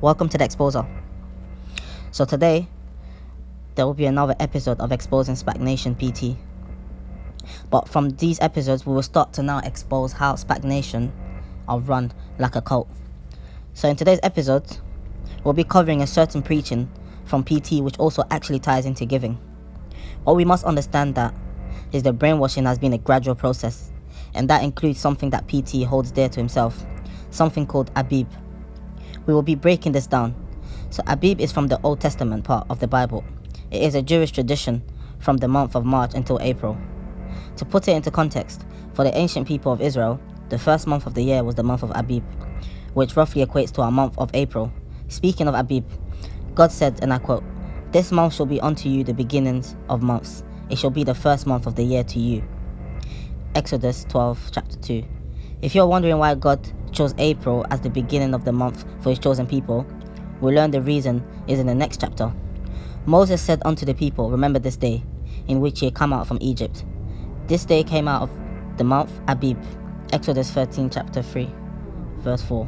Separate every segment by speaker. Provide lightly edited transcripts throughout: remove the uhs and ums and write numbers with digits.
Speaker 1: Welcome to the Exposer. So today, there will be another episode of Exposing Spac Nation PT. But from these episodes, we will start to now expose how Spac Nation are run like a cult. So in today's episode, we'll be covering a certain preaching from PT which also actually ties into giving. What we must understand that is the brainwashing has been a gradual process, and that includes something that PT holds dear to himself, something called Abib. We will be breaking this down. So Abib is from the Old Testament part of the Bible. It is a Jewish tradition from the month of March until April. To put it into context, for the ancient people of Israel, the first month of the year was the month of Abib, which roughly equates to our month of April. Speaking of Abib, God said, and I quote, "This month shall be unto you the beginnings of months. It shall be the first month of the year to you." Exodus 12, chapter 2. If you're wondering why God chose April as the beginning of the month for his chosen people, we'll learn the reason is in the next chapter. Moses said unto the people, "Remember this day, in which ye come out from Egypt." This day came out of the month Abib. Exodus 13, chapter 3, verse 4.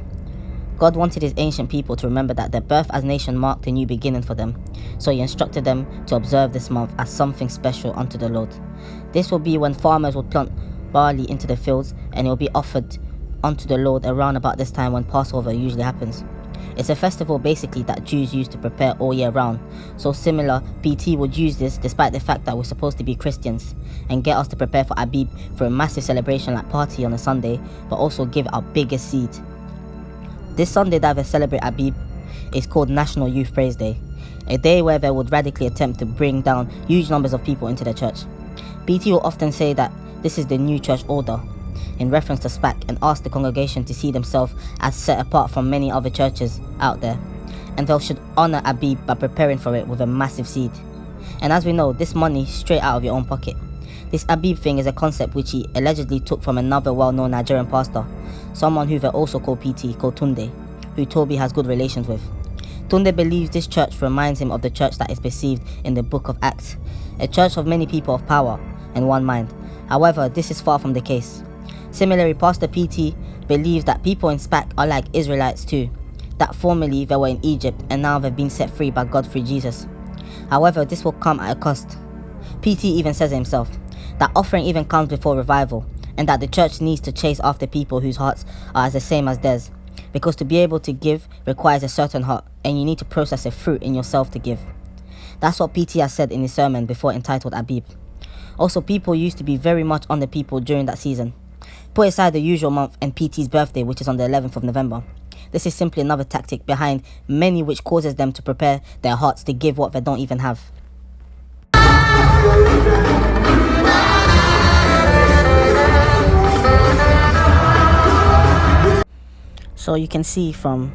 Speaker 1: God wanted his ancient people to remember that their birth as nation marked a new beginning for them, so he instructed them to observe this month as something special unto the Lord. This will be when farmers would plant barley into the fields, and it will be offered unto the Lord around about this time when Passover usually happens. It's a festival basically that Jews use to prepare all year round, so similar, PT would use this despite the fact that we're supposed to be Christians, and get us to prepare for Abib for a massive celebration like party on a Sunday, but also give our biggest seed. This Sunday that they celebrate Abib is called National Youth Praise Day, a day where they would radically attempt to bring down huge numbers of people into the church. PT will often say that this is the new church order, in reference to Spac, and ask the congregation to see themselves as set apart from many other churches out there, and they should honour Abib by preparing for it with a massive seed. And as we know, this money straight out of your own pocket. This Abib thing is a concept which he allegedly took from another well-known Nigerian pastor, someone who they also call PT, called Tunde, who Toby has good relations with. Tunde believes this church reminds him of the church that is perceived in the book of Acts, a church of many people of power and one mind. However, this is far from the case. Similarly, Pastor PT believes that people in Spac are like Israelites too, that formerly they were in Egypt and now they've been set free by God through Jesus. However, this will come at a cost. PT even says himself that offering even comes before revival, and that the church needs to chase after people whose hearts are as the same as theirs, because to be able to give requires a certain heart, and you need to process a fruit in yourself to give. That's what PT has said in his sermon before entitled Abib. Also, people used to be very much on the people during that season. Put aside the usual month and PT's birthday, which is on the 11th of November. This is simply another tactic behind many which causes them to prepare their hearts to give what they don't even have. So you can see from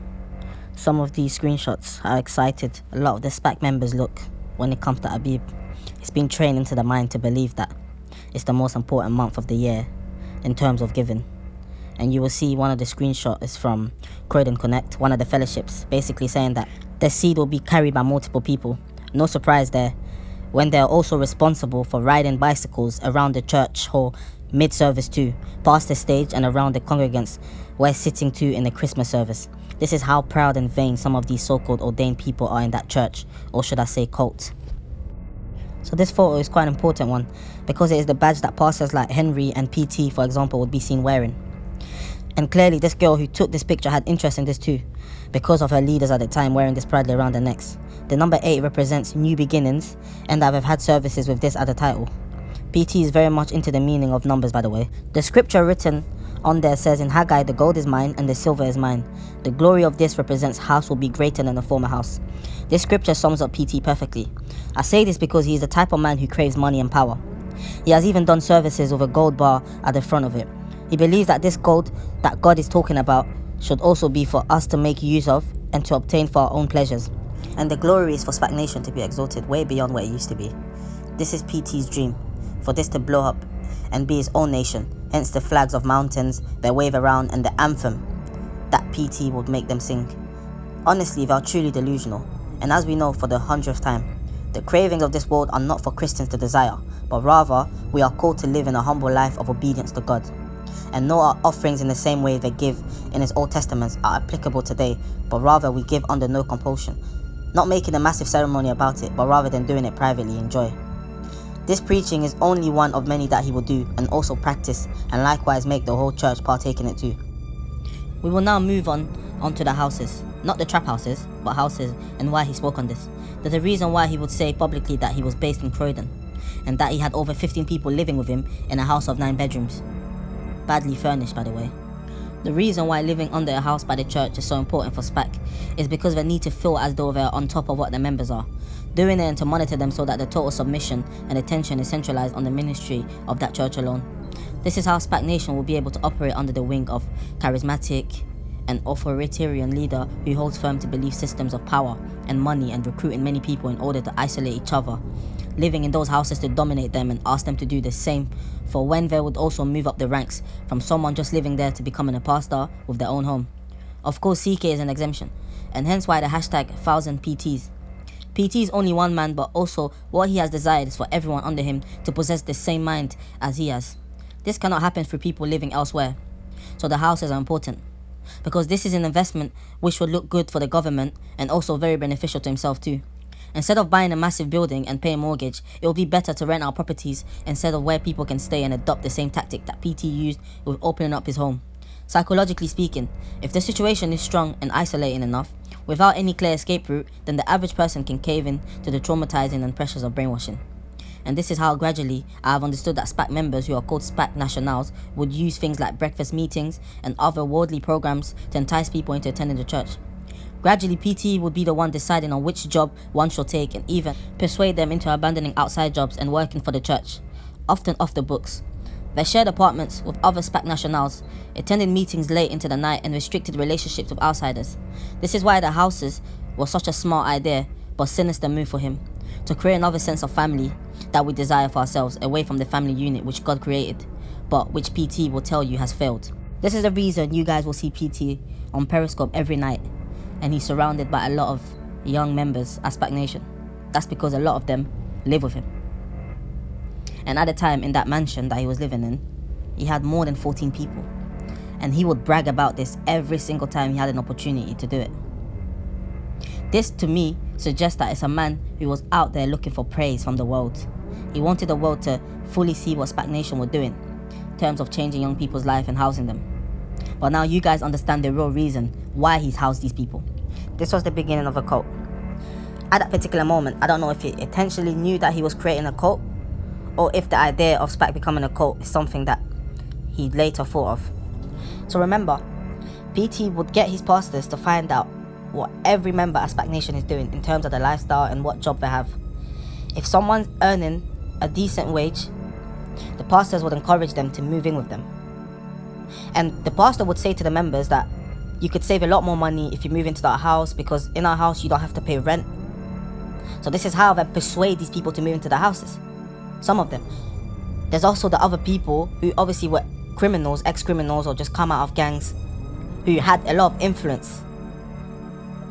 Speaker 1: some of these screenshots how excited a lot of the Spac members look when it comes to Abib. It's been trained into the mind to believe that it's the most important month of the year in terms of giving. And you will see one of the screenshots is from Croydon Connect, one of the fellowships, basically saying that the seed will be carried by multiple people. No surprise there, when they are also responsible for riding bicycles around the church hall mid-service too, past the stage and around the congregants we're sitting too in the Christmas service. This is how proud and vain some of these so-called ordained people are in that church, or should I say cult. So this photo is quite an important one, because it is the badge that pastors like Henry and PT, for example, would be seen wearing. And clearly this girl who took this picture had interest in this too, because of her leaders at the time wearing this proudly around their necks. The number 8 represents new beginnings, and that we've had services with this at the title. PT is very much into the meaning of numbers, by the way. The scripture written on there says, "In Haggai, the gold is mine and the silver is mine. The glory of this represents house will be greater than the former house." This scripture sums up PT perfectly. I say this because he is the type of man who craves money and power. He has even done services with a gold bar at the front of it. He believes that this gold that God is talking about should also be for us to make use of and to obtain for our own pleasures. And the glory is for Spac Nation to be exalted way beyond what it used to be. This is PT's dream, for this to blow up and be his own nation, hence the flags of mountains they wave around and the anthem that PT would make them sing. Honestly, they are truly delusional, and as we know for the 100th time, the cravings of this world are not for Christians to desire, but rather we are called to live in a humble life of obedience to God. and no offerings in the same way they give in his Old Testaments are applicable today, but rather we give under no compulsion, not making a massive ceremony about it, but rather than doing it privately in joy. This preaching is only one of many that he will do and also practice, and likewise make the whole church partake in it too. We will now move onto the houses, not the trap houses, but houses, and why he spoke on this. There's a reason why he would say publicly that he was based in Croydon, and that he had over 15 people living with him in a house of 9 bedrooms. Badly furnished, by the way. The reason why living under a house by the church is so important for Spac is because they need to feel as though they're on top of what the members are, doing it and to monitor them so that the total submission and attention is centralized on the ministry of that church alone. This is how Spac Nation will be able to operate under the wing of charismatic and authoritarian leader who holds firm to belief systems of power and money and recruiting many people in order to isolate each other, living in those houses to dominate them and ask them to do the same, for when they would also move up the ranks from someone just living there to becoming a pastor with their own home. Of course, CK is an exemption, and hence why the hashtag 1000PTs. PT is only one man, but also what he has desired is for everyone under him to possess the same mind as he has. This cannot happen through people living elsewhere, so the houses are important, because this is an investment which would look good for the government and also very beneficial to himself too. Instead of buying a massive building and paying a mortgage, it will be better to rent out properties instead of where people can stay and adopt the same tactic that PT used with opening up his home. Psychologically speaking, if the situation is strong and isolating enough, without any clear escape route, then the average person can cave in to the traumatizing and pressures of brainwashing. And this is how gradually I have understood that Spac members who are called Spac nationals would use things like breakfast meetings and other worldly programs to entice people into attending the church. Gradually, PT would be the one deciding on which job one should take and even persuade them into abandoning outside jobs and working for the church, often off the books. They shared apartments with other Spac nationals, attended meetings late into the night and restricted relationships with outsiders. This is why the houses was such a smart idea but sinister move for him, to create another sense of family that we desire for ourselves away from the family unit which God created, but which PT will tell you has failed. This is the reason you guys will see PT on Periscope every night, and he's surrounded by a lot of young members at Spac Nation. That's because a lot of them live with him. And at the time in that mansion that he was living in, he had more than 14 people. And he would brag about this every single time he had an opportunity to do it. This, to me, suggests that it's a man who was out there looking for praise from the world. He wanted the world to fully see what Spac Nation were doing in terms of changing young people's life and housing them. But now you guys understand the real reason why he's housed these people. This was the beginning of a cult. At that particular moment, I don't know if he intentionally knew that he was creating a cult, or if the idea of Spac becoming a cult is something that he later thought of. So remember, PT would get his pastors to find out what every member at Spac Nation is doing in terms of their lifestyle and what job they have. If someone's earning a decent wage, the pastors would encourage them to move in with them. And the pastor would say to the members that you could save a lot more money if you move into that house, because in our house you don't have to pay rent. So this is how they persuade these people to move into the houses. Some of them. There's also the other people who obviously were criminals, ex-criminals, or just come out of gangs, who had a lot of influence.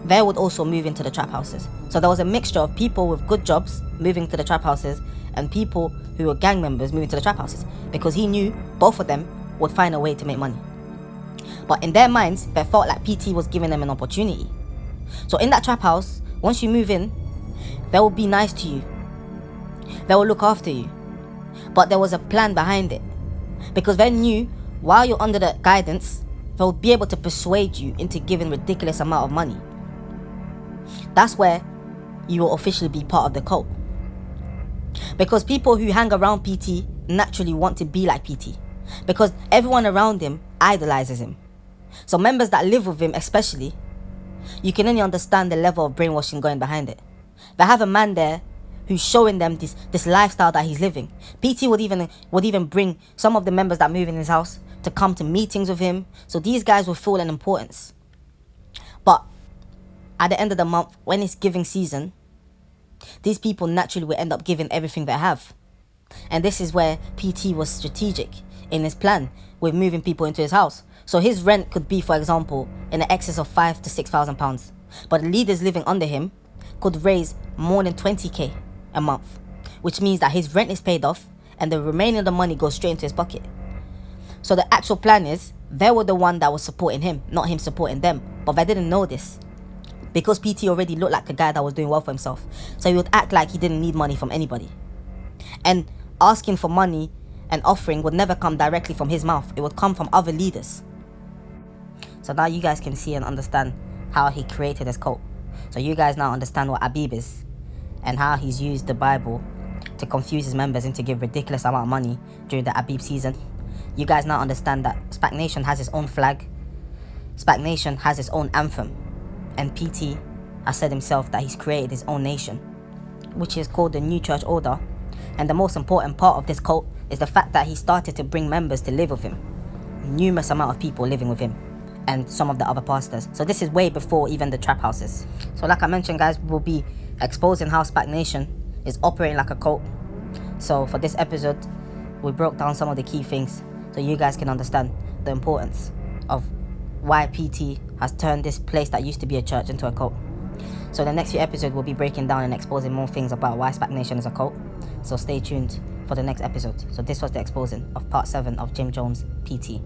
Speaker 1: They would also move into the trap houses. So there was a mixture of people with good jobs moving to the trap houses and people who were gang members moving to the trap houses, because he knew both of them would find a way to make money. But in their minds, they felt like PT was giving them an opportunity. So in that trap house, once you move in, they will be nice to you. They will look after you. But there was a plan behind it, because they knew while you're under the guidance, they will be able to persuade you into giving ridiculous amount of money. That's where you will officially be part of the cult. Because people who hang around PT naturally want to be like PT, because everyone around him idolizes him. So members that live with him especially, you can only understand the level of brainwashing going behind it. They have a man there who's showing them this lifestyle that he's living. PT would even bring some of the members that move in his house to come to meetings with him, so these guys will feel an importance. But at the end of the month, when it's giving season, these people naturally will end up giving everything they have. And this is where PT was strategic in his plan with moving people into his house. So his rent could be, for example, in the excess of £5,000 to £6,000. But the leaders living under him could raise more than 20k a month, which means that his rent is paid off and the remaining of the money goes straight into his pocket. So the actual plan is, they were the one that was supporting him, not him supporting them. But they didn't know this. Because PT already looked like a guy that was doing well for himself. So he would act like he didn't need money from anybody. And asking for money and offering would never come directly from his mouth. It would come from other leaders. So now you guys can see and understand how he created his cult. So you guys now understand what Abib is, and how he's used the Bible to confuse his members into give ridiculous amount of money during the Abib season. You guys now understand that Spac Nation has its own flag, Spac Nation has its own anthem, and PT has said himself that he's created his own nation, which is called the New Church Order. And the most important part of this cult is the fact that he started to bring members to live with him. Numerous amount of people living with him, and some of the other pastors. So this is way before even the trap houses. So like I mentioned, guys, we'll be exposing how Spac Nation is operating like a cult. So for this episode, we broke down some of the key things so you guys can understand the importance of why PT has turned this place that used to be a church into a cult. So the next few episodes we'll be breaking down and exposing more things about why Spac Nation is a cult. So stay tuned for the next episode. So this was the exposing of part 7 of Jim Jones PT.